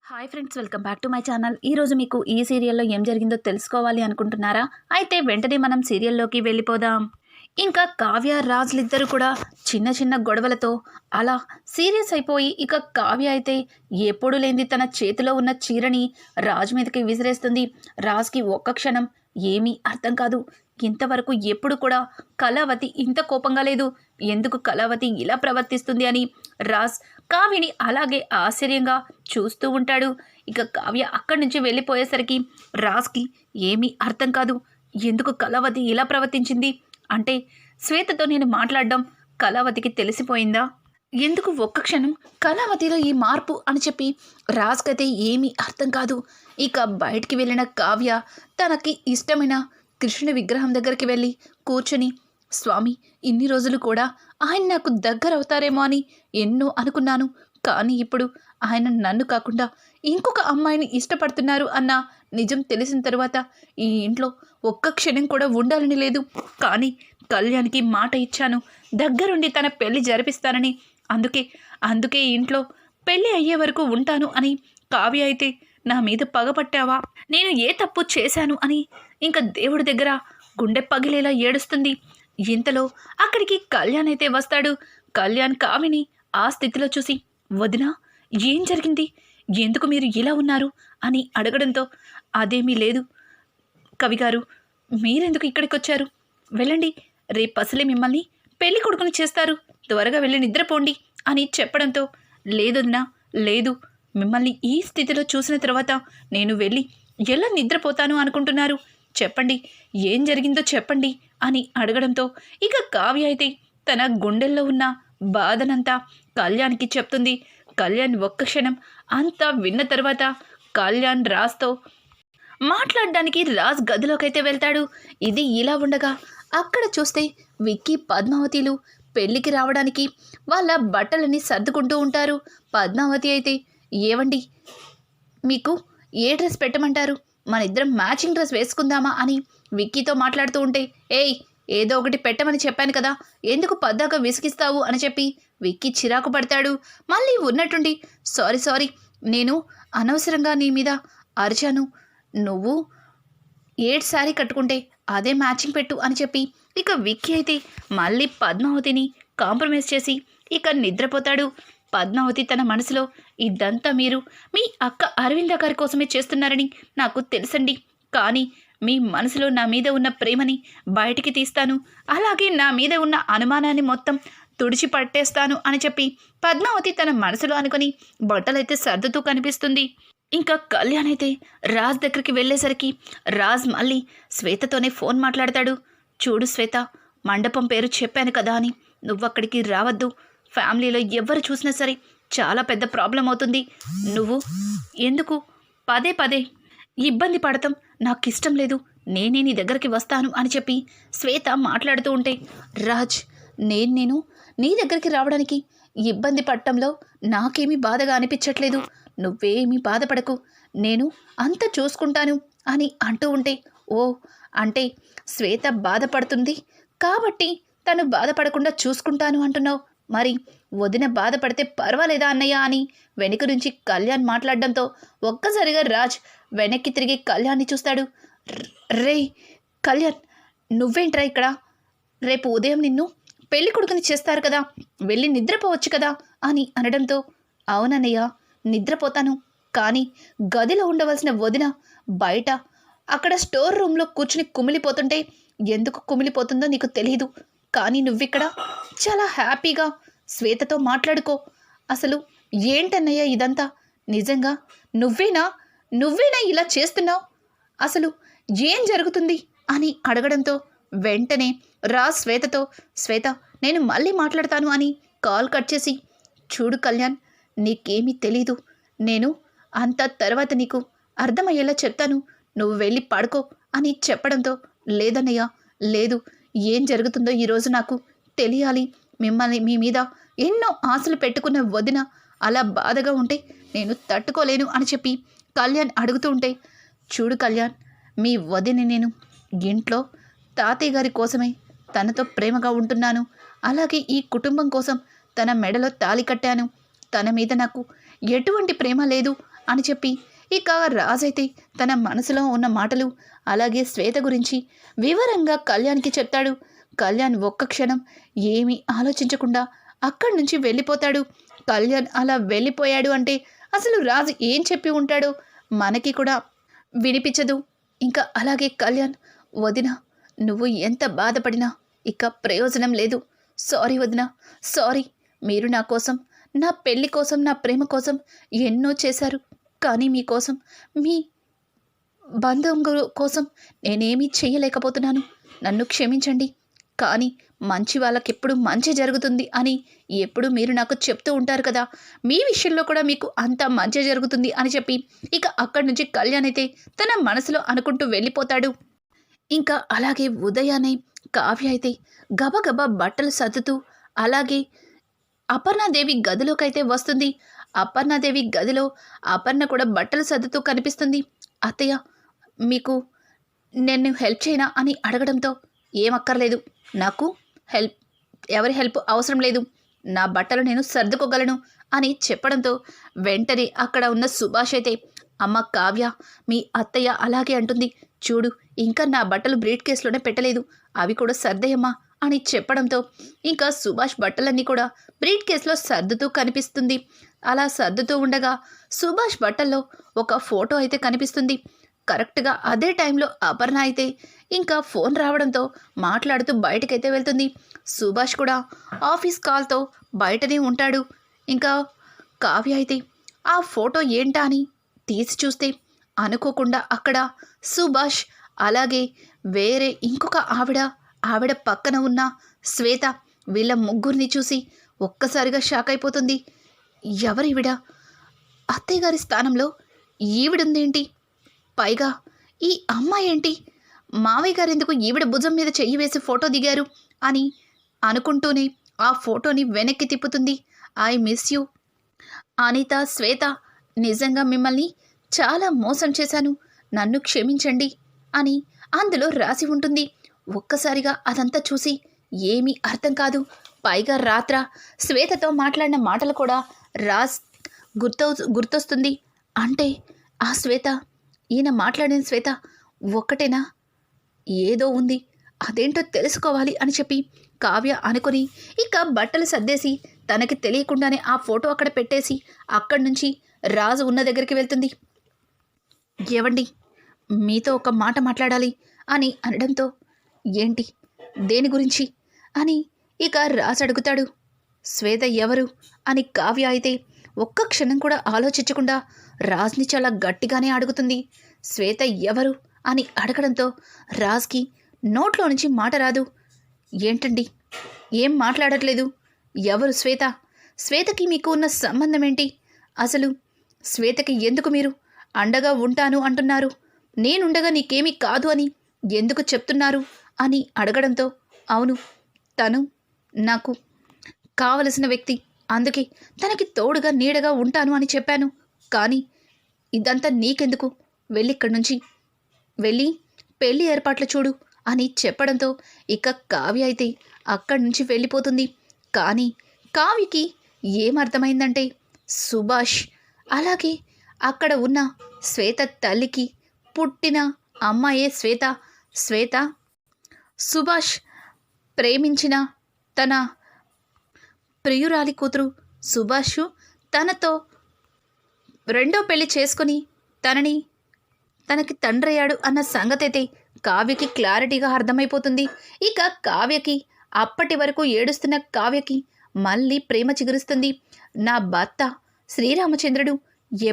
Hi friends, welcome back to my channel. ఈరోజు మీకు ఈ సీరియల్లో ఏం జరిగిందో తెలుసుకోవాలి అనుకుంటున్నారా? అయితే వెంటనే మనం సీరియల్లోకి వెళ్ళిపోదాం. ఇంకా కావ్య రాజులిద్దరూ కూడా చిన్న చిన్న గొడవలతో అలా సీరియస్ అయిపోయి, ఇక కావ్య అయితే ఎప్పుడు లేనిది తన చేతిలో ఉన్న చీరని రాజు మీదకి విసిరేస్తుంది. రాజ్కి ఒక్క క్షణం ఏమీ అర్థం కాదు. ఇంతవరకు ఎప్పుడు కూడా కళావతి ఇంత కోపంగా లేదు, ఎందుకు కళావతి ఇలా ప్రవర్తిస్తుంది అని రాజ్ కావ్యని అలాగే ఆశ్చర్యంగా చూస్తూ ఉంటాడు. ఇక కావ్య అక్కడి నుంచి వెళ్ళిపోయేసరికి రాజ్కి ఏమీ అర్థం కాదు. ఎందుకు కళావతి ఇలా ప్రవర్తించింది అంటే, శ్వేతతో నేను మాట్లాడడం కళావతికి తెలిసిపోయిందా? ఎందుకు ఒక్క క్షణం కళావతిలో ఈ మార్పు అని చెప్పి రాజ్కైతే ఏమీ అర్థం కాదు. ఇక బయటికి వెళ్ళిన కావ్య తనకి ఇష్టమైన కృష్ణుని విగ్రహం దగ్గరికి వెళ్ళి కూర్చుని, స్వామి, ఇన్ని రోజులు కూడా ఆయన నాకు దగ్గర అవుతారేమో అని ఎన్నో అనుకున్నాను, కానీ ఇప్పుడు ఆయన నన్ను కాకుండా ఇంకొక అమ్మాయిని ఇష్టపడుతున్నారు అన్న నిజం తెలిసిన తరువాత ఈ ఇంట్లో ఒక్క క్షణం కూడా ఉండాలని లేదు. కానీ కళ్యాణ్కి మాట ఇచ్చాను, దగ్గరుండి తన పెళ్లి జరిపిస్తానని. అందుకే ఇంట్లో పెళ్లి అయ్యే వరకు ఉంటాను అని. కావ్య అయితే నా మీద పగపట్టావా, నేను ఏ తప్పు చేశాను అని ఇంకా దేవుడి దగ్గర గుండె పగిలేలా ఏడుస్తుంది. ఇంతలో అక్కడికి కళ్యాణ్ అయితే వస్తాడు. కళ్యాణ్ కావ్యని ఆ స్థితిలో చూసి, వదినా, ఏం జరిగింది, ఎందుకు మీరు ఇలా ఉన్నారు అని అడగడంతో, అదేమీ లేదు కవిగారు, మీరెందుకు ఇక్కడికి వచ్చారు, వెళ్ళండి, రేపు అసలే మిమ్మల్ని పెళ్లి కొడుకుని చేస్తారు, త్వరగా వెళ్ళి నిద్రపోండి అని చెప్పడంతో, లేదొదినా, లేదు, మిమ్మల్ని ఈ స్థితిలో చూసిన తర్వాత నేను వెళ్ళి ఎలా నిద్రపోతాను అనుకుంటున్నారు, చెప్పండి, ఏం జరిగిందో చెప్పండి అని అడగడంతో, ఇక కావ్య అయితే తన గుండెల్లో ఉన్న బాధనంతా కళ్యాణ్కి చెప్తుంది. కళ్యాణ్ ఒక్క క్షణం అంతా విన్న తర్వాత కళ్యాణ్ రాజ్తో మాట్లాడడానికి రాజ్ గదిలోకైతే వెళ్తాడు. ఇది ఇలా ఉండగా అక్కడ చూస్తే విక్కీ పద్మావతిలు పెళ్ళికి రావడానికి వాళ్ళ బట్టలని సర్దుకుంటూ ఉంటారు. పద్మావతి అయితే, ఏవండి, మీకు ఏ డ్రెస్ పెట్టమంటారు, మన ఇద్దరం మ్యాచింగ్ డ్రెస్ వేసుకుందామా అని విక్కీతో మాట్లాడుతూ ఉంటే, ఏయ్, ఏదో ఒకటి పెట్టమని చెప్పాను కదా, ఎందుకు పద్దాక విసిగిస్తావు అని చెప్పి విక్కీ చిరాకు పడతాడు. మళ్ళీ ఉన్నట్టుండి, సారీ, నేను అనవసరంగా నీ మీద అరిచాను, నువ్వు ఏడ్ శారీ కట్టుకుంటే అదే మ్యాచింగ్ పెట్టు అని చెప్పి ఇక విక్కీ అయితే మళ్ళీ పద్మావతిని కాంప్రమైజ్ చేసి ఇక నిద్రపోతాడు. పద్మావతి తన మనసులో, ఇదంతా మీరు మీ అక్క అరవింద గారి కోసమే చేస్తున్నారని నాకు తెలుసండి, కానీ మీ మనసులో నా మీద ఉన్న ప్రేమని బయటికి తీస్తాను, అలాగే నా మీద ఉన్న అనుమానాన్ని మొత్తం తుడిచి పట్టేస్తాను అని చెప్పి పద్మావతి తన మనసులో అనుకుని బట్టలైతే సర్దుతూ కనిపిస్తుంది. ఇంకా కళ్యాణ్ అయితే రాజ్ దగ్గరికి వెళ్ళేసరికి రాజ్ మళ్ళీ శ్వేతతోనే ఫోన్ మాట్లాడతాడు. చూడు శ్వేత, మండపం పేరు చెప్పాను కదా అని నువ్వక్కడికి రావద్దు, ఫ్యామిలీలో ఎవరు చూసినా సరే చాలా పెద్ద ప్రాబ్లం అవుతుంది, నువ్వు ఎందుకు పదే ఇబ్బంది పడతాం నాకు ఇష్టం లేదు, నేనే నీ దగ్గరికి వస్తాను అని చెప్పి శ్వేత మాట్లాడుతూ ఉంటే, రాజ్, నేను నీ దగ్గరికి రావడానికి ఇబ్బంది పడటంలో నాకేమీ బాధగా అనిపించట్లేదు, నువ్వేమీ బాధపడకు, నేను అంత చూసుకుంటాను అని అంటూ ఉంటే, ఓ, అంటే శ్వేత బాధపడుతుంది కాబట్టి తను బాధపడకుండా చూసుకుంటాను అంటున్నావు, మరి వదిన బాధపడితే పర్వాలేదా అన్నయ్య అని వెనుక నుంచి కళ్యాణ్ మాట్లాడడంతో ఒక్కసారిగా రాజ్ వెనక్కి తిరిగి కళ్యాణ్ని చూస్తాడు. రే కళ్యాణ్, నువ్వేంట్రా ఇక్కడ, రేపు ఉదయం నిన్ను పెళ్లి కొడుకుని చేస్తారు కదా, వెళ్ళి నిద్రపోవచ్చు కదా అని అనడంతో, అవునన్నయ్య, నిద్రపోతాను, కానీ గదిలో ఉండవలసిన వదిన బయట అక్కడ స్టోర్ రూమ్లో కూర్చుని కుమిలిపోతుంటే, ఎందుకు కుమిలిపోతుందో నీకు తెలియదు, కానీ నువ్విక్కడ చాలా హ్యాపీగా శ్వేతతో మాట్లాడుకో, అసలు ఏంటన్నయ్య ఇదంతా, నిజంగా నువ్వేనా ఇలా చేస్తున్నావు, అసలు ఏం జరుగుతుంది అని అడగడంతో వెంటనే రాజ్ శ్వేతతో, శ్వేత, నేను మళ్ళీ మాట్లాడతాను అని కాల్ కట్ చేసి, చూడు కళ్యాణ్, నీకేమీ తెలీదు, నేను అంత తర్వాత నీకు అర్థమయ్యేలా చెప్తాను, నువ్వు వెళ్ళి పడుకో అని చెప్పడంతో, లేదన్నయ్య, లేదు, ఏం జరుగుతుందో ఈరోజు నాకు తెలియాలి, మిమ్మల్ని మీ మీద ఎన్నో ఆశలు పెట్టుకున్న వదిన అలా బాధగా ఉంటే నేను తట్టుకోలేను అని చెప్పి కళ్యాణ్ అడుగుతూ ఉంటే, చూడు కళ్యాణ్, మీ వదిని నేను ఇంట్లో తాతయ్య గారి కోసమే తనతో ప్రేమగా ఉంటున్నాను, అలాగే ఈ కుటుంబం కోసం తన మెడలో తాళి కట్టాను, తన మీద నాకు ఎటువంటి ప్రేమ లేదు అని చెప్పి ఇక రాజైతే తన మనసులో ఉన్న మాటలు అలాగే శ్వేత గురించి వివరంగా కళ్యాణ్కి చెప్తాడు. కళ్యాణ్ ఒక్క క్షణం ఏమీ ఆలోచించకుండా అక్కడి నుంచి వెళ్ళిపోతాడు. కళ్యాణ్ అలా వెళ్ళిపోయాడు అంటే అసలు రాజు ఏం చెప్పి ఉంటాడో మనకి కూడా వినిపించదు. ఇంకా అలాగే కళ్యాణ్, వదిన నువ్వు ఎంత బాధపడినా ఇక ప్రయోజనం లేదు. సారీ వదిన, సారీ. మీరు నా కోసం, నా పెళ్లి కోసం, నా ప్రేమ కోసం ఎన్నో చేశారు. కానీ మీకోసం, మీ బంధువు కోసం నేనేమీ చేయలేకపోతున్నాను. నన్ను క్షమించండి. కానీ మంచి వాళ్ళకెప్పుడు మంచి జరుగుతుంది అని ఎప్పుడు మీరు నాకు చెప్తూ ఉంటారు కదా, మీ విషయంలో కూడా మీకు అంత మంచి జరుగుతుంది అని చెప్పి ఇక అక్కడి నుంచి కళ్యాణ్ అయితే తన మనసులో అనుకుంటూ వెళ్ళిపోతాడు. ఇంకా అలాగే ఉదయాన్నే కావ్య అయితే గబగబా బట్టలు సర్దుతూ అలాగే అపర్ణాదేవి గదిలోకైతే వస్తుంది. అపర్ణాదేవి గదిలో అపర్ణ కూడా బట్టలు సర్దుతూ కనిపిస్తుంది. అత్తయ్య, మీకు నేను హెల్ప్ చేయనా అని అడగడంతో, ఏమక్కర్లేదు, నాకు ఎవరి హెల్ప్ అవసరం లేదు, నా బట్టలు నేను సర్దుకోగలను అని చెప్పడంతో వెంటనే అక్కడ ఉన్న సుభాష్ అయితే, అమ్మ కావ్య, మీ అత్తయ్య అలాగే అంటుంది చూడు, ఇంకా నా బట్టలు బ్రీట్ కేసులోనే పెట్టలేదు, అవి కూడా సర్దేయమ్మా అని చెప్పడంతో ఇంకా సుభాష్ బట్టలన్నీ కూడా బ్రీట్ కేసులో సర్దుతూ కనిపిస్తుంది. అలా సర్దుతూ ఉండగా సుభాష్ బట్టల్లో ఒక ఫోటో అయితే కనిపిస్తుంది. కరెక్ట్గా అదే టైంలో అపర్ణ అయితే ఇంకా ఫోన్ రావడంతో మాట్లాడుతూ బయటకైతే వెళ్తుంది. సుభాష్ కూడా ఆఫీస్ కాల్తో బయటనే ఉంటాడు. ఇంకా కావ్య అయితే ఆ ఫోటో ఏంటా అని తీసి చూస్తే అనుకోకుండా అక్కడ సుభాష్ అలాగే వేరే ఇంకొక ఆవిడ పక్కన ఉన్న శ్వేత, వీళ్ళ ముగ్గురిని చూసి ఒక్కసారిగా షాక్ అయిపోతుంది. ఎవరివిడ? అత్తయ్య గారి స్థానంలో ఈవిడుందేంటి? పైగా ఈ అమ్మాయి ఏంటి? మావయ్య గారు ఎందుకు ఈవిడ భుజం మీద చెయ్యి వేసి ఫోటో దిగారు అని అనుకుంటూనే ఆ ఫోటోని వెనక్కి తిప్పుతుంది. ఐ మిస్ యూ అనిత, శ్వేత, నిజంగా మిమ్మల్ని చాలా మోసం చేశాను, నన్ను క్షమించండి అని అందులో రాసి ఉంటుంది. ఒక్కసారిగా అదంతా చూసి ఏమీ అర్థం కాదు. పైగా రాత్ర శ్వేతతో మాట్లాడిన మాటలు కూడా రాజ్ గుర్తొస్తుంది. అంటే ఆ శ్వేత, ఈయన మాట్లాడిన శ్వేత ఒక్కటేనా? ఏదో ఉంది, అదేంటో తెలుసుకోవాలి అని చెప్పి కావ్య అనుకుని ఇక బట్టలు సర్దేసి తనకి తెలియకుండానే ఆ ఫోటో అక్కడ పెట్టేసి అక్కడి నుంచి రాజు ఉన్న దగ్గరికి వెళ్తుంది. ఏవండి, మీతో ఒక మాట మాట్లాడాలి అని అనడంతో, ఏంటి, దేని గురించి అని ఇక రాజు అడుగుతాడు. శ్వేత ఎవరు అని కావ్య అయితే ఒక్క క్షణం కూడా ఆలోచించకుండా రాజ్ని చాలా గట్టిగానే అడుగుతుంది. శ్వేత ఎవరు అని అడగడంతో రాజ్కి నోట్లో నుంచి మాట రాదు. ఏంటండి, ఏం మాట్లాడట్లేదు? ఎవరు శ్వేత? శ్వేతకి మీకు ఉన్న సంబంధం ఏంటి? అసలు శ్వేతకి ఎందుకు మీరు అండగా ఉంటాను అంటున్నారు? నేనుండగా నీకేమీ కాదు అని ఎందుకు చెప్తున్నారు అని అడగడంతో, అవును, తను నాకు కావలసిన వ్యక్తి, అందుకే తనకి తోడుగా నీడగా ఉంటాను అని చెప్పాను. కానీ ఇదంతా నీకెందుకు? వెళ్ళిక్కడి నుంచి వెళ్ళి పెళ్లి ఏర్పాట్లు చూడు అని చెప్పడంతో ఇక కావ్య అయితే అక్కడి నుంచి వెళ్ళిపోతుంది. కానీ కావ్యకి ఏమర్థమైందంటే, సుభాష్ అలాగే అక్కడ ఉన్న శ్వేత తల్లికి పుట్టిన అమ్మాయే శ్వేత సుభాష్ ప్రేమించిన తన ప్రియురాలి కూతురు. సుభాష్ తనతో రెండో పెళ్లి చేసుకుని తనకి తండ్రయ్యాడు అన్న సంగతి అయితే కావ్యకి క్లారిటీగా అర్థమైపోతుంది. ఇక కావ్యకి అప్పటి వరకు ఏడుస్తున్న కావ్యకి మళ్ళీ ప్రేమ చిగురుస్తుంది. నా భర్త శ్రీరామచంద్రుడు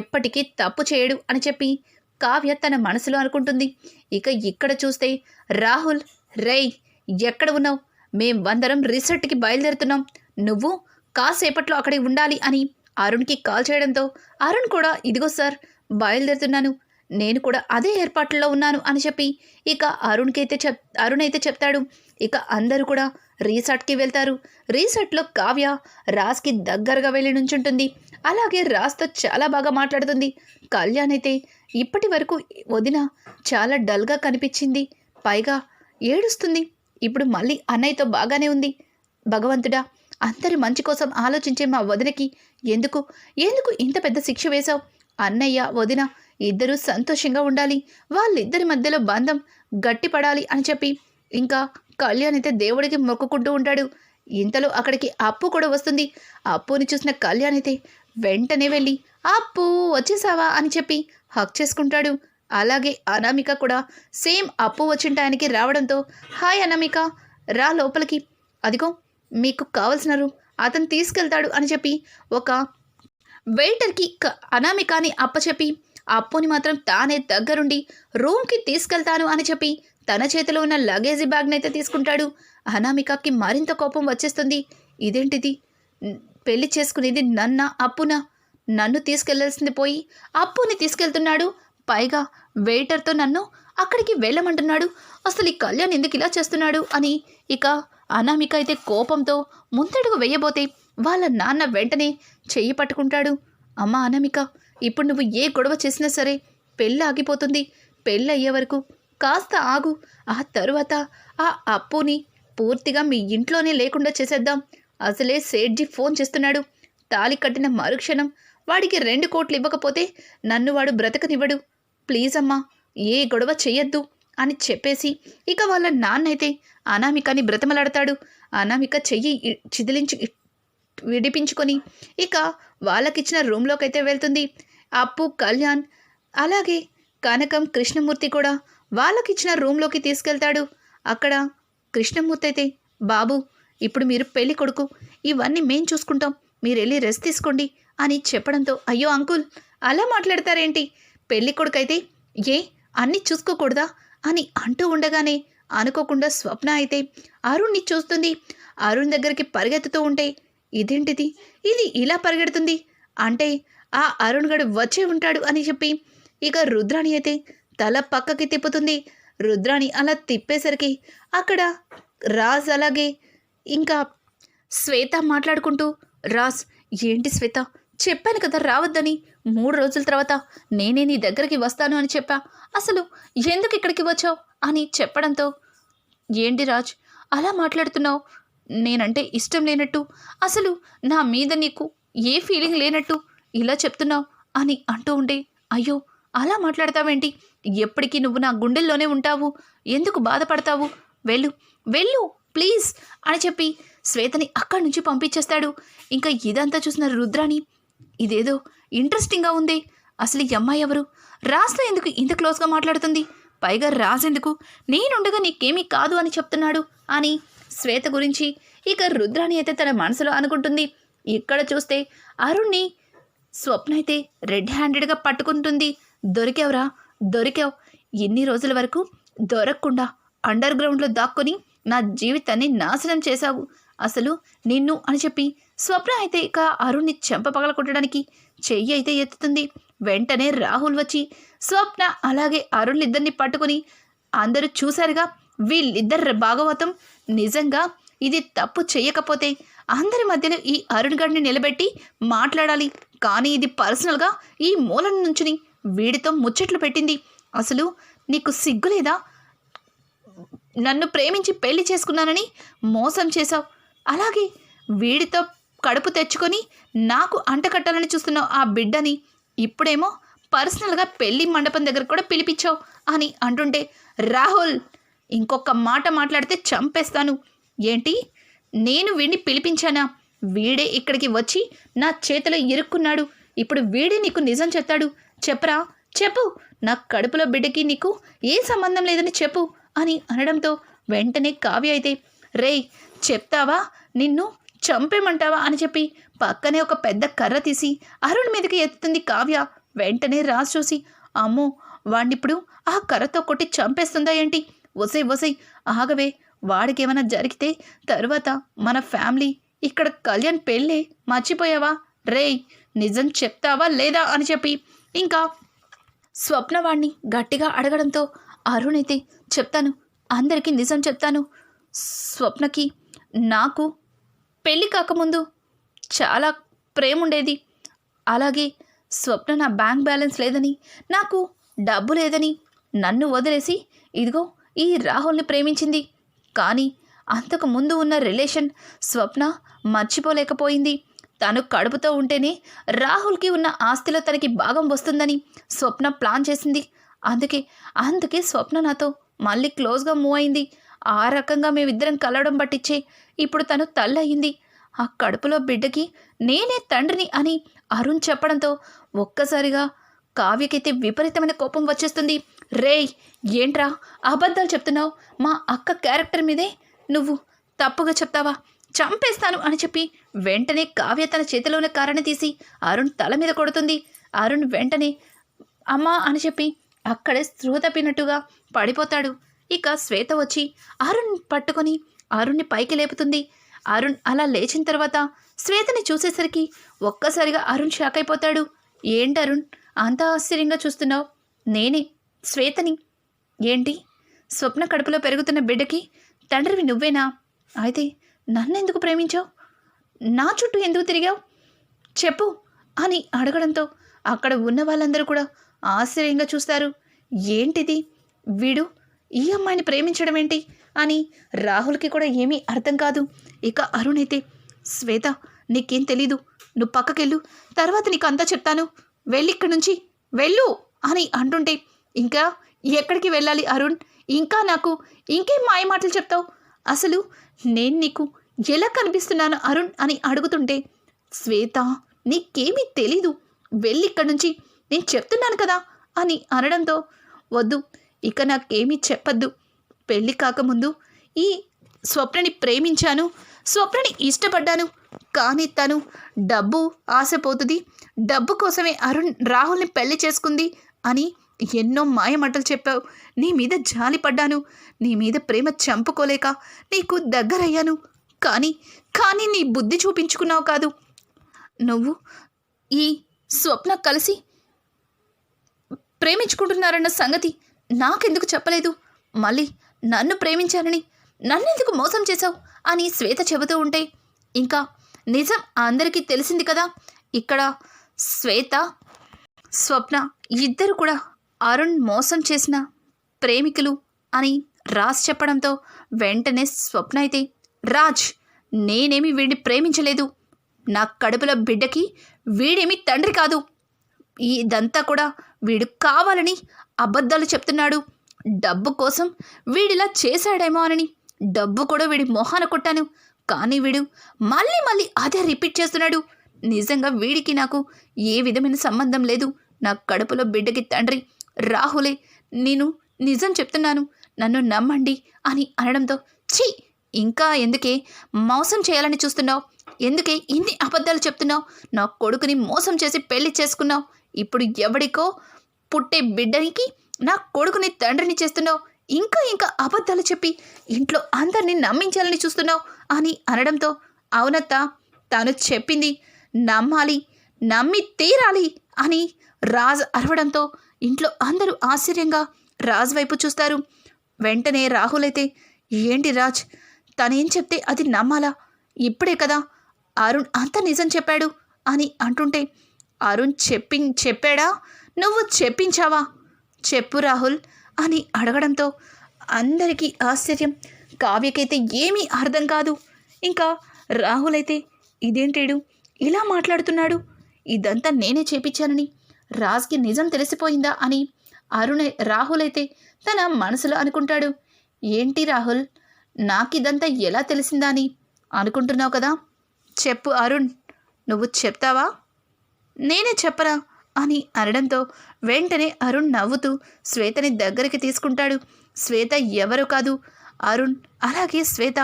ఎప్పటికీ తప్పు చేయడు అని చెప్పి కావ్య తన మనసులో అనుకుంటుంది. ఇక ఇక్కడ చూస్తే రాహుల్, రేయ్ ఎక్కడ ఉన్నావు? మేమందరం రిసార్ట్కి బయలుదేరుతున్నాం, నువ్వు కాసేపట్లో అక్కడికి ఉండాలి అని అరుణ్కి కాల్ చేయడంతో అరుణ్ కూడా ఇదిగో సార్ బయలుదేరుతున్నాను, నేను కూడా అదే ఏర్పాట్లలో ఉన్నాను అని చెప్పి ఇక అరుణ్ అయితే చెప్తాడు. ఇక అందరూ కూడా రిసార్ట్కి వెళ్తారు. రిసార్ట్లో కావ్య రాజ్కి దగ్గరగా వెళ్ళి నుంచుంటుంది. అలాగే రాజ్తో చాలా బాగా మాట్లాడుతుంది. కళ్యాణ్ అయితే ఇప్పటి వరకు వదిన చాలా డల్గా కనిపించింది, పైగా ఏడుస్తుంది, ఇప్పుడు మళ్ళీ అన్నయ్యతో బాగానే ఉంది. భగవంతుడా, అందరి మంచి కోసం ఆలోచించే మా వదినకి ఎందుకు ఇంత పెద్ద శిక్ష వేశావు అన్నయ్య వదిన ఇద్దరూ సంతోషంగా ఉండాలి, వాళ్ళిద్దరి మధ్యలో బంధం గట్టిపడాలి అని చెప్పి ఇంకా కళ్యాణ్ అయితే దేవుడికి మొక్కుకుంటూ ఉంటాడు. ఇంతలో అక్కడికి అప్పు కూడా వస్తుంది. అప్పుని చూసిన కళ్యాణ్ అయితే వెంటనే వెళ్ళి అప్పు వచ్చేసావా అని చెప్పి హక్ చేసుకుంటాడు. అలాగే అనామిక కూడా సేమ్ అప్పు వచ్చిన టైంకి రావడంతో హాయ్ అనామిక, రా లోపలికి, అదిగో మీకు కావలసిన రూమ్ అతను తీసుకెళ్తాడు అని చెప్పి ఒక వెయిటర్కి అనామికాని అప్పచెప్పి అప్పుని మాత్రం తానే దగ్గరుండి రూమ్కి తీసుకెళ్తాను అని చెప్పి తన చేతిలో ఉన్న లగేజీ బ్యాగ్ని అయితే తీసుకుంటాడు. అనామికకి మరింత కోపం వచ్చేస్తుంది. ఇదేంటిది, పెళ్లి చేసుకునేది అప్పునా, నన్ను తీసుకెళ్లాల్సింది పోయి అప్పుని తీసుకెళ్తున్నాడు, పైగా వెయిటర్తో నన్ను అక్కడికి వెళ్ళమంటున్నాడు, అసలు ఈ కళ్యాణ్ ఎందుకు ఇలా చేస్తున్నాడు అని ఇక అనామిక అయితే కోపంతో ముందడుగు వేయబోతే వాళ్ళ నాన్న వెంటనే చెయ్యి పట్టుకుంటాడు. అమ్మా అనామిక, ఇప్పుడు నువ్వు ఏ గొడవ చేసినా సరే పెళ్ళి ఆగిపోతుంది, పెళ్ళి అయ్యే వరకు కాస్త ఆగు, ఆ తరువాత ఆ అప్పుని పూర్తిగా మీ ఇంట్లోనే లేకుండా చేసేద్దాం. అసలే సేట్జీ ఫోన్ చేస్తున్నాడు, తాళి కట్టిన మరుక్షణం వాడికి 2 కోట్లు ఇవ్వకపోతే నన్ను వాడు బ్రతకనివ్వడు, ప్లీజ్ అమ్మా ఏ గొడవ చెయ్యొద్దు అని చెప్పేసి ఇక వాళ్ళ నాన్న అయితే అనామికని బ్రతమలాడతాడు. అనామిక చెయ్యి విడిపించుకొని ఇక వాళ్ళకిచ్చిన రూమ్లోకి అయితే వెళ్తుంది. అప్పు, కళ్యాణ్ అలాగే కనకం, కృష్ణమూర్తి కూడా వాళ్ళకిచ్చిన రూమ్లోకి తీసుకెళ్తాడు. అక్కడ కృష్ణమూర్తి అయితే బాబు, ఇప్పుడు మీరు పెళ్లి కొడుకు, ఇవన్నీ మేం చూసుకుంటాం, మీరు వెళ్ళి రెస్ట్ తీసుకోండి అని చెప్పడంతో అయ్యో అంకుల్ అలా మాట్లాడతారేంటి, పెళ్లి కొడుకైతే ఏ అన్నీ చూసుకోకూడదా అని అంటూ ఉండగానే అనుకోకుండా స్వప్న అయితే అరుణ్ని చూస్తుంది. అరుణ్ దగ్గరికి పరిగెత్తుతూ ఉంటే ఇదేంటిది, ఇది ఇలా పరిగెడుతుంది అంటే ఆ అరుణ్ గడు వచ్చే ఉంటాడు అని చెప్పి ఇక రుద్రాణి అయితే తల పక్కకి తిప్పుతుంది. రుద్రాణి అలా తిప్పేసరికి అక్కడ రాజ్ అలాగే ఇంకా శ్వేత మాట్లాడుకుంటూ, రాజ్ ఏంటి శ్వేత, చెప్పాను కదా రావద్దని, 3 రోజుల తర్వాత నేనే నీ దగ్గరికి వస్తాను అని చెప్పా, అసలు ఎందుకు ఇక్కడికి వచ్చావు అని చెప్పడంతో ఏంటి రాజ్ అలా మాట్లాడుతున్నావు, నేనంటే ఇష్టం లేనట్టు, అసలు నా మీద నీకు ఏ ఫీలింగ్ లేనట్టు ఇలా చెప్తున్నావు అని అంటూ ఉంటే అయ్యో అలా మాట్లాడతావేంటి, ఎప్పటికీ నువ్వు నా గుండెల్లోనే ఉంటావు, ఎందుకు బాధపడతావు, వెళ్ళు వెళ్ళు ప్లీజ్ అని చెప్పి శ్వేతని అక్కడి నుంచి పంపించేస్తాడు. ఇంకా ఇదంతా చూసిన రుద్రాణి ఇదేదో ఇంట్రెస్టింగ్గా ఉంది, అసలు ఈ అమ్మాయి ఎవరు, రాజ్తో ఎందుకు ఇంత క్లోజ్గా మాట్లాడుతుంది, పైగా రాజ్ ఎందుకు నేనుండగా నీకేమీ కాదు అని చెప్తున్నాడు అని శ్వేత గురించి ఇక రుద్రాణి అయితే తన మనసులో అనుకుంటుంది. ఇక్కడ చూస్తే అరుణ్ని స్వప్న అయితే రెడ్ హ్యాండెడ్గా పట్టుకుంటుంది. దొరికావురా, దొరికావు, ఎన్ని రోజుల వరకు దొరకకుండా అండర్ గ్రౌండ్లో దాక్కొని నా జీవితాన్ని నాశనం చేశావు, అసలు నిన్ను అని చెప్పి స్వప్న అయితే ఇక అరుణ్ని చెంప పగలకొట్టడానికి చెయ్యి అయితే ఎత్తుతుంది. వెంటనే రాహుల్ వచ్చి స్వప్న అలాగే అరుణ్లిద్దరిని పట్టుకుని అందరూ చూశారుగా వీళ్ళిద్దరు భాగవతం, నిజంగా ఇది తప్పు చెయ్యకపోతే అందరి మధ్యలో ఈ అరుణ్ గడిని నిలబెట్టి మాట్లాడాలి, కానీ ఇది పర్సనల్గా ఈ మూలం నుంచుని వీడితో ముచ్చట్లు పెట్టింది, అసలు నీకు సిగ్గులేదా, నన్ను ప్రేమించి పెళ్లి చేసుకున్నానని మోసం చేశావు, అలాగే వీడితో కడుపు తెచ్చుకొని నాకు అంటకట్టాలని చూస్తున్నావు ఆ బిడ్డని, ఇప్పుడేమో పర్సనల్గా పెళ్లి మండపం దగ్గర కూడా పిలిపించావు అని అంటుంటే రాహుల్ ఇంకొక మాట మాట్లాడితే చంపేస్తాను, ఏంటి నేను వీడిని పిలిపించానా, వీడే ఇక్కడికి వచ్చి నా చేతిలో ఇరుక్కున్నాడు, ఇప్పుడు వీడే నీకు నిజం చెప్తాడు, చెప్పరా చెప్పు, నా కడుపులో బిడ్డకి నీకు ఏ సంబంధం లేదని చెప్పు అని అనడంతో వెంటనే కావ్య అయితే రేయ్ చెప్తావా, నిన్ను చంపేమంటావా అని చెప్పి పక్కనే ఒక పెద్ద కర్ర తీసి అరుణ్ మీదకి ఎత్తుతుంది కావ్య. వెంటనే రాజ్ చూసి అమ్మో వాడినిప్పుడు ఆ కర్రతో కొట్టి చంపేస్తుందా ఏంటి, వసై వసై ఆగవే, వాడికి ఏమైనా జరిగితే తర్వాత మన ఫ్యామిలీ ఇక్కడ కళ్యాణ్ పెళ్ళే మర్చిపోయావా, రేయ్ నిజం చెప్తావా లేదా అని చెప్పి ఇంకా స్వప్న వాడిని గట్టిగా అడగడంతో అరుణ్ అయితే చెప్తాను, అందరికీ నిజం చెప్తాను, స్వప్నకి నాకు పెళ్ళి కాకముందు చాలా ప్రేమ ఉండేది, అలాగే స్వప్న నా బ్యాంక్ బ్యాలెన్స్ లేదని, నాకు డబ్బు లేదని నన్ను వదిలేసి ఇదిగో ఈ రాహుల్ని ప్రేమించింది, కానీ అంతకు ముందు ఉన్న రిలేషన్ స్వప్న మర్చిపోలేకపోయింది, తను కడుపుతో ఉంటేనే రాహుల్కి ఉన్న ఆస్తిలో తనకి భాగం వస్తుందని స్వప్న ప్లాన్ చేసింది. అందుకే స్వప్న నాతో మళ్ళీ క్లోజ్గా మూవ్ అయింది. ఆ రకంగా మేమిద్దరం కలవడం పట్టించే ఇప్పుడు తను తల్లయింది. ఆ కడుపులో బిడ్డకి నేనే తండ్రిని అని అరుణ్ చెప్పడంతో ఒక్కసారిగా కావ్యకైతే విపరీతమైన కోపం వచ్చేస్తుంది. రేయ్, ఏంట్రా అబద్ధాలు చెప్తున్నావు? మా అక్క క్యారెక్టర్ మీదే నువ్వు తప్పుగా చెప్తావా? చంపేస్తాను అని చెప్పి వెంటనే కావ్య తన చేతిలోనే కారణి తీసి అరుణ్ తల మీద కొడుతుంది. అరుణ్ వెంటనే అమ్మా అని చెప్పి అక్కడే స్పృహ తప్పినట్టుగా పడిపోతాడు. ఇక శ్వేత వచ్చి అరుణ్ పట్టుకొని అరుణ్ని పైకి లేపుతుంది. అరుణ్ అలా లేచిన తర్వాత శ్వేతని చూసేసరికి ఒక్కసారిగా అరుణ్ షాక్ అయిపోతాడు. ఏంటి అరుణ్ అంత ఆశ్చర్యంగా చూస్తున్నావు? నేనే శ్వేతని. ఏంటి, స్వప్న కడుపులో పెరుగుతున్న బిడ్డకి తండ్రివి నువ్వేనా? అయితే నన్నెందుకు ప్రేమించావు? నా చుట్టూ ఎందుకు తిరిగావు? చెప్పు అని అడగడంతో అక్కడ ఉన్న వాళ్ళందరూ కూడా ఆశ్చర్యంగా చూస్తారు. ఏంటిది, వీడు ఈ అమ్మాయిని ప్రేమించడం ఏంటి అని రాహుల్కి కూడా ఏమీ అర్థం కాదు. ఇక అరుణ్ అయితే, శ్వేత నీకేం తెలీదు, నువ్వు పక్కకెళ్ళు, తర్వాత నీకు అంతా చెప్తాను, వెళ్ళిక్కడి నుంచి వెళ్ళు అని అంటుంటే, ఇంకా ఎక్కడికి వెళ్ళాలి అరుణ్? ఇంకా నాకు ఇంకేం మాయ మాటలు చెప్తావు? అసలు నేను నీకు ఎలా కనిపిస్తున్నాను అరుణ్ అని అడుగుతుంటే, శ్వేత నీకేమీ తెలీదు, వెళ్ళిక్కడి నుంచి, నేను చెప్తున్నాను కదా అని అనడంతో, వద్దు ఇక నాకేమీ చెప్పద్దు, పెళ్ళి కాకముందు ఈ స్వప్నని ప్రేమించాను, స్వప్నని ఇష్టపడ్డాను, కానీ తను డబ్బు ఆశపోతుంది, డబ్బు కోసమే అరుణ్ రాహుల్ని పెళ్లి చేసుకుంది అని ఎన్నో మాయమాటలు చెప్పావు. నీ మీద జాలి పడ్డాను, నీ మీద ప్రేమ చంపుకోలేక నీకు దగ్గరయ్యాను, కానీ నీ బుద్ధి చూపించుకున్నావు కాదు. నువ్వు ఈ స్వప్న కలిసి ప్రేమించుకుంటున్నారన్న సంగతి నాకెందుకు చెప్పలేదు? మళ్ళీ నన్ను ప్రేమించానని నన్నెందుకు మోసం చేశావు అని శ్వేత చెబుతూ ఉంటే, ఇంకా నిజం అందరికీ తెలిసింది కదా. ఇక్కడ శ్వేత స్వప్న ఇద్దరు కూడా అరుణ్ మోసం చేసిన ప్రేమికులు అని రాజ్ చెప్పడంతో వెంటనే స్వప్న అయితే, రాజ్ నేనేమి వీడిని ప్రేమించలేదు, నా కడుపుల బిడ్డకి వీడేమి తండ్రి కాదు, ఇదంతా కూడా వీడు కావాలని అబద్ధాలు చెప్తున్నాడు, డబ్బు కోసం వీడిలా చేశాడేమో అని డబ్బు కూడా వీడి మొహాన కొట్టాను, కానీ వీడు మళ్ళీ అదే రిపీట్ చేస్తున్నాడు. నిజంగా వీడికి నాకు ఏ విధమైన సంబంధం లేదు, నా కడుపులో బిడ్డకి తండ్రి రాహులే, నేను నిజం చెప్తున్నాను, నన్ను నమ్మండి అని అనడంతో, ఛీ, ఇంకా ఎందుకే మోసం చేయాలని చూస్తున్నావు? ఎందుకే ఇన్ని అబద్ధాలు చెప్తున్నావు? నా కొడుకుని మోసం చేసి పెళ్లి చేసుకున్నావు, ఇప్పుడు ఎవడికో పుట్టే బిడ్డనికి నా కొడుకుని తండ్రిని చేస్తున్నావు, ఇంకా అబద్ధాలు చెప్పి ఇంట్లో అందరినీ నమ్మించాలని చూస్తున్నావు అని అనడంతో, అవునత్తా, తాను చెప్పింది నమ్మాలి, నమ్మి తీరాలి అని రాజ్ అరవడంతో ఇంట్లో అందరూ ఆశ్చర్యంగా రాజ్ వైపు చూస్తారు. వెంటనే రాహుల్ అయితే, ఏంటి రాజ్, తనేం చెప్తే అది నమ్మాలా? ఇప్పుడే కదా అరుణ్ అంత నిజం చెప్పాడు అని అంటుంటే, అరుణ్ చెప్పాడా, నువ్వు చెప్పించావా? చెప్పు రాహుల్ అని అడగడంతో అందరికీ ఆశ్చర్యం. కావ్యకైతే ఏమీ అర్థం కాదు. ఇంకా రాహుల్ అయితే, ఇదేంటేడు ఇలా మాట్లాడుతున్నాడు, ఇదంతా నేనే చేపించానని రాజ్కి నిజం తెలిసిపోయిందా అని రాహుల్ అయితే తన మనసులో అనుకుంటాడు. ఏంటి రాహుల్, నాకిదంతా ఎలా తెలిసిందా అని అనుకుంటున్నావు కదా, చెప్పు అరుణ్, నువ్వు చెప్తావా, నేనే చెప్పరా అని అనడంతో వెంటనే అరుణ్ నవ్వుతూ శ్వేతని దగ్గరికి తీసుకుంటాడు. శ్వేత ఎవరు కాదు, అరుణ్ అలాగే శ్వేత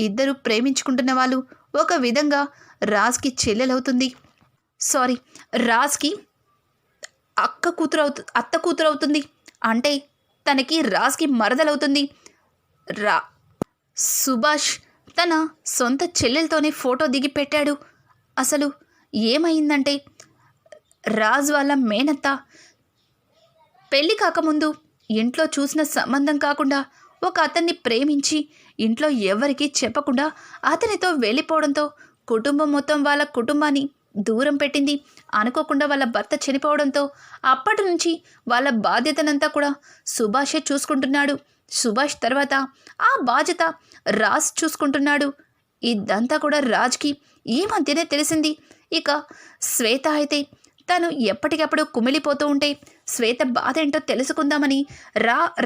ఇద్దరు ప్రేమించుకుంటున్న వాళ్ళు. ఒక విధంగా రాజ్కి చెల్లెలవుతుంది, రాజ్కి అత్త కూతురు అవుతుంది, అంటే తనకి రాజ్కి మరదలవుతుంది. సుభాష్ తన సొంత చెల్లెలతోనే ఫోటో దిగి పెట్టాడు. అసలు ఏమైందంటే, రాజ్ వాళ్ళ మేనత్త పెళ్ళి కాకముందు ఇంట్లో చూసిన సంబంధం కాకుండా ఒక అతన్ని ప్రేమించి ఇంట్లో ఎవరికీ చెప్పకుండా అతనితో వెళ్ళిపోవడంతో కుటుంబం మొత్తం వాళ్ళ కుటుంబాన్ని దూరం పెట్టింది. అనుకోకుండా వాళ్ళ భర్త చనిపోవడంతో అప్పటి నుంచి వాళ్ళ బాధ్యతనంతా కూడా సుభాషే చూసుకుంటున్నాడు. సుభాష్ తర్వాత ఆ బాధ్యత రాజ్ చూసుకుంటున్నాడు. ఇదంతా కూడా రాజ్కి ఈ మధ్యనే తెలిసింది. ఇక శ్వేత అయితే తను ఎప్పటికప్పుడు కుమిలిపోతూ ఉంటే శ్వేత బాధ ఏంటో తెలుసుకుందామని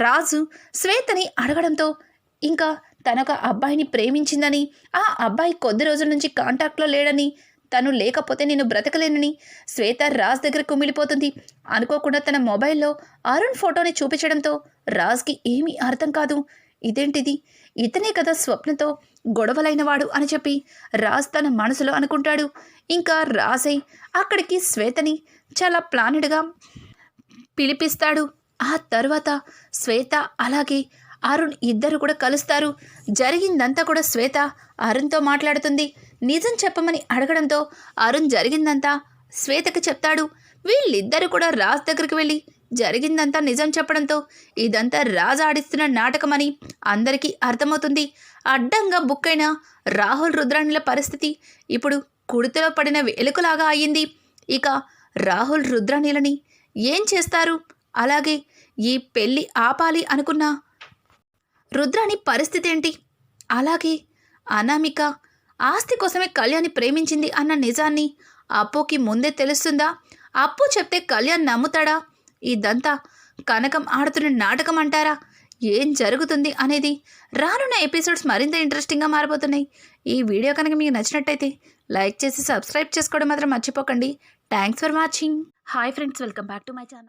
రాజు శ్వేతని అడగడంతో ఇంకా తనొక అబ్బాయిని ప్రేమించిందని, ఆ అబ్బాయి కొద్ది రోజుల నుంచి కాంటాక్ట్లో లేడని, తను లేకపోతే నేను బ్రతకలేనని శ్వేత రాజ్ దగ్గర కుమిలిపోతుంది. అనుకోకుండా తన మొబైల్లో అరుణ్ ఫోటోని చూపించడంతో రాజ్కి ఏమీ అర్థం కాదు. ఇదేంటిది, ఇతనే కదా స్వప్నతో గొడవలైనవాడు అని చెప్పి రాజ్ తన మనసులో అనుకుంటాడు. ఇంకా రాజై అక్కడికి శ్వేతని చాలా ప్లానెడ్గా పిలిపిస్తాడు. ఆ తర్వాత శ్వేత అలాగే అరుణ్ ఇద్దరు కూడా కలుస్తారు. జరిగిందంతా కూడా శ్వేత అరుణ్తో మాట్లాడుతుంది. నిజం చెప్పమని అడగడంతో అరుణ్ జరిగిందంతా శ్వేతకి చెప్తాడు. వీళ్ళిద్దరూ కూడా రాజ్ దగ్గరికి వెళ్ళి జరిగిందంతా నిజం చెప్పడంతో ఇదంతా రాజ్ ఆడిస్తున్న నాటకమని అందరికీ అర్థమవుతుంది. అడ్డంగా బుక్ అయిన రాహుల్ రుద్రాణిల పరిస్థితి ఇప్పుడు కుడితలో పడిన వెలుకలాగా అయ్యింది. ఇక రాహుల్ రుద్రాణిలని ఏం చేస్తారు? అలాగే ఈ పెళ్ళి ఆపాలి అనుకున్న రుద్రాణి పరిస్థితి ఏంటి? అలాగే అనామిక ఆస్తి కోసమే కళ్యాణ్ని ప్రేమించింది అన్న నిజాన్ని అప్పుకి ముందే తెలుస్తుందా? అప్పు చెప్తే కళ్యాణ్ నమ్ముతాడా? ఇదంతా కనకం ఆడుతున్న నాటకం అంటారా? ఏం జరుగుతుంది అనేది రానున్న ఎపిసోడ్స్ మరింత ఇంట్రెస్టింగ్గా మారిపోతున్నాయి. ఈ వీడియో కనుక మీకు నచ్చినట్టయితే లైక్ చేసి సబ్స్క్రైబ్ చేసుకోవడం మాత్రం మర్చిపోకండి. Thanks for watching. Hi friends, welcome back to my channel.